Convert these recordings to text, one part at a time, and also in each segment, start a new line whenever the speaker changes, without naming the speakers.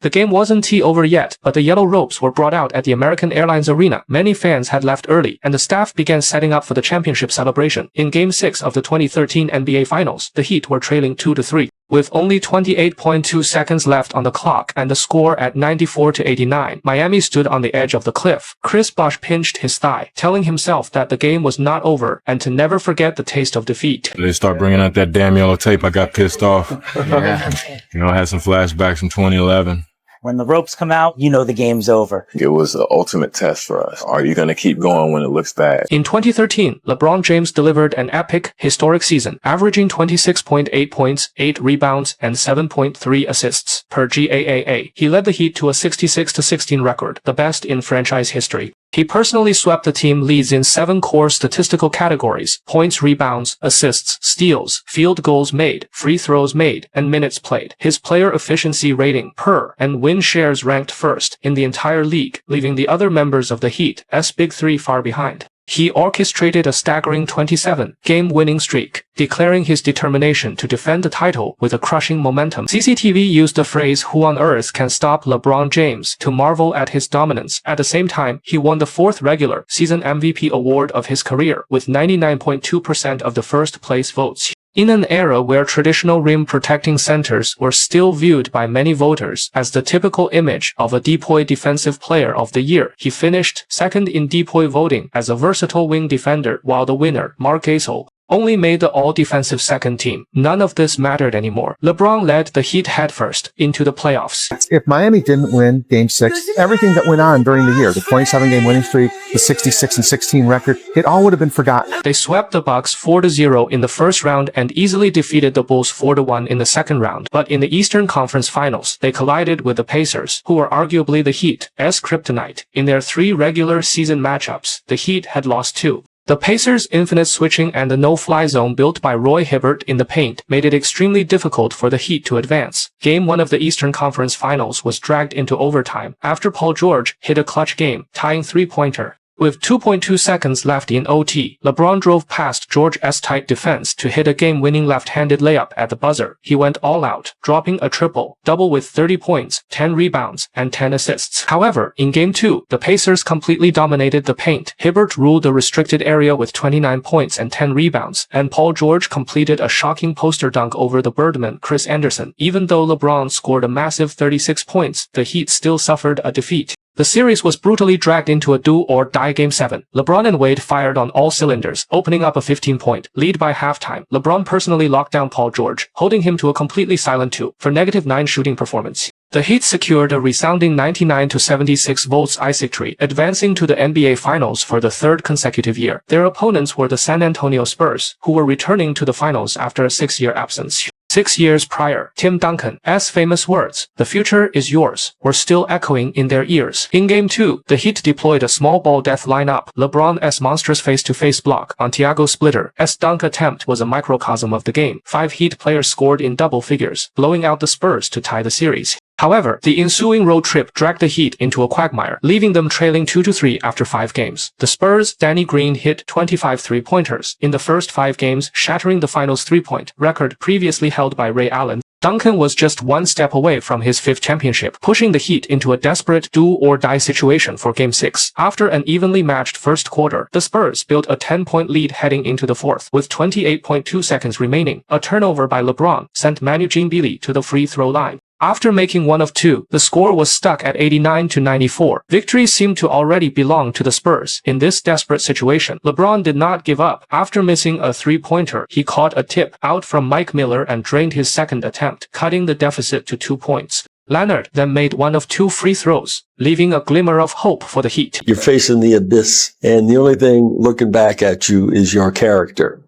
The game wasn't over yet, but the yellow ropes were brought out at the American Airlines Arena. Many fans had left early, and the staff began setting up for the championship celebration. In Game 6 of the 2013 NBA Finals, the Heat were trailing 2-3. With only 28.2 seconds left on the clock and the score at 94-89, Miami stood on the edge of the cliff. Chris Bosh pinched his thigh, telling himself that the game was not over and to never forget the taste of defeat.
They start bringing out that damn yellow tape. I got pissed off. Yeah. I had some flashbacks from 2011.
When the ropes come out, you know the game's over.
It was the ultimate test for us. Are you going to keep going when it looks bad?
In 2013, LeBron James delivered an epic, historic season, averaging 26.8 points, 8 rebounds, and 7.3 assists per GAAA. He led the Heat to a 66-16 record, the best in franchise history. He personally swept the team leads in 7 core statistical categories: points, rebounds, assists, steals, field goals made, free throws made, and minutes played. His player efficiency rating, PER, and win shares ranked first in the entire league, leaving the other members of the Heat's Big Three far behind. He orchestrated a staggering 27-game winning streak, declaring his determination to defend the title with a crushing momentum. CCTV used the phrase "Who on earth can stop LeBron James?" to marvel at his dominance. At the same time, he won the 4th regular season MVP award of his career with 99.2% of the first-place votes. In an era where traditional rim-protecting centers were still viewed by many voters as the typical image of a DPOY Defensive Player of the Year, he finished second in DPOY voting as a versatile wing defender, while the winner, Marc Gasol, only made the all-defensive second team. None of this mattered anymore. LeBron led the Heat headfirst into the playoffs.
If Miami didn't win Game 6, everything that went on during the year, the 27-game winning streak, the 66-16 record, it all would have been forgotten.
They swept the Bucks 4-0 in the first round and easily defeated the Bulls 4-1 in the second round. But in the Eastern Conference Finals, they collided with the Pacers, who were arguably the Heat's kryptonite. In their 3 regular season matchups, the Heat had lost 2. The Pacers' infinite switching and the no-fly zone built by Roy Hibbert in the paint made it extremely difficult for the Heat to advance. Game 1 of the Eastern Conference Finals was dragged into overtime after Paul George hit a clutch game-tying three-pointer. With 2.2 seconds left in OT, LeBron drove past George's tight defense to hit a game-winning left-handed layup at the buzzer. He went all out, dropping a triple-double with 30 points, 10 rebounds, and 10 assists. However, in Game 2, the Pacers completely dominated the paint. Hibbert ruled the restricted area with 29 points and 10 rebounds, and Paul George completed a shocking poster dunk over the Birdman, Chris Anderson. Even though LeBron scored a massive 36 points, the Heat still suffered a defeat. The series was brutally dragged into a do-or-die Game 7. LeBron and Wade fired on all cylinders, opening up a 15-point lead by halftime. LeBron personally locked down Paul George, holding him to a completely silent 2 for -9 shooting performance. The Heat secured a resounding 99-76 votes victory, advancing to the NBA Finals for the 3rd consecutive year. Their opponents were the San Antonio Spurs, who were returning to the finals after a 6-year absence. 6 years prior, Tim Duncan's famous words, "The future is yours," were still echoing in their ears. In Game 2, the Heat deployed a small ball death lineup. LeBron's monstrous face-to-face block on Thiago Splitter's dunk attempt was a microcosm of the game. 5 Heat players scored in double figures, blowing out the Spurs to tie the series. However, the ensuing road trip dragged the Heat into a quagmire, leaving them trailing 2-3 after 5 games. The Spurs' Danny Green hit 25 three-pointers in the first 5 games, shattering the finals 3-point record previously held by Ray Allen. Duncan was just 1 step away from his 5th championship, pushing the Heat into a desperate do-or-die situation for Game 6. After an evenly matched first quarter, the Spurs built a 10-point lead heading into the 4th. With 28.2 seconds remaining, a turnover by LeBron sent Manu Ginobili to the free throw line. After making 1 of 2, the score was stuck at 89-94. Victory seemed to already belong to the Spurs. In this desperate situation, LeBron did not give up. After missing a 3-pointer, he caught a tip out from Mike Miller and drained his second attempt, cutting the deficit to 2 points. Leonard then made 1 of 2 free throws, leaving a glimmer of hope for the Heat.
You're facing the abyss, and the only thing looking back at you is your character.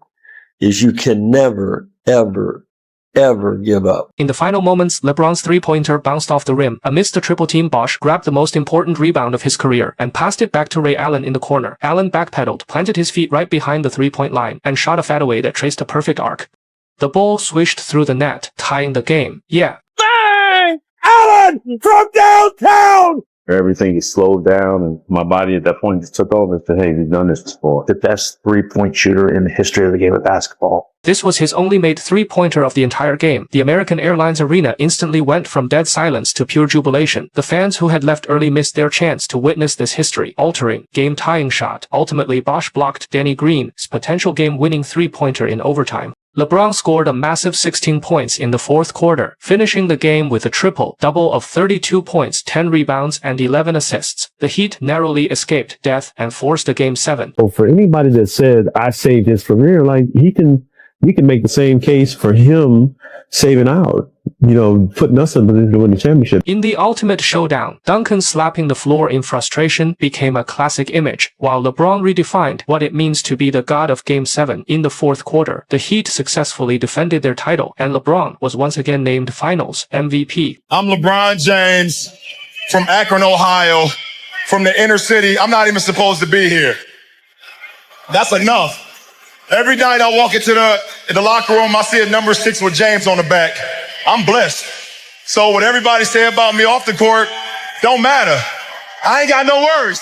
You can never, ever give up.
In the final moments, LeBron's three-pointer bounced off the rim. Amidst the triple team, Bosh grabbed the most important rebound of his career and passed it back to Ray Allen in the corner. Allen backpedaled, planted his feet right behind the three-point line, and shot a fadeaway that traced a perfect arc. The ball swished through the net, tying the game. Yeah.
Bang! Allen from downtown!
Everything is slowed down, and my body at that point just took over and said, hey, we've done this before.
The best three-point shooter in the history of the game of basketball.
This was his only made three-pointer of the entire game. The American Airlines Arena instantly went from dead silence to pure jubilation. The fans who had left early missed their chance to witness this history-altering, game-tying shot. Ultimately, Bosh blocked Danny Green's potential game-winning three-pointer in overtime. LeBron scored a massive 16 points in the fourth quarter, finishing the game with a triple-double of 32 points, 10 rebounds, and 11 assists. The Heat narrowly escaped death and forced a Game 7.
So for anybody that said, I saved his career, like, we can make the same case for him saving out, putting us in the position to win the championship.
In the ultimate showdown, Duncan slapping the floor in frustration became a classic image, while LeBron redefined what it means to be the god of Game 7. In the fourth quarter, the Heat successfully defended their title, and LeBron was once again named Finals MVP.
I'm LeBron James from Akron, Ohio, from the inner city. I'm not even supposed to be here. That's enough. Every night I walk into the locker room, I see a number 6 with James on the back. I'm blessed. So what everybody say about me off the court don't matter. I ain't got no worries.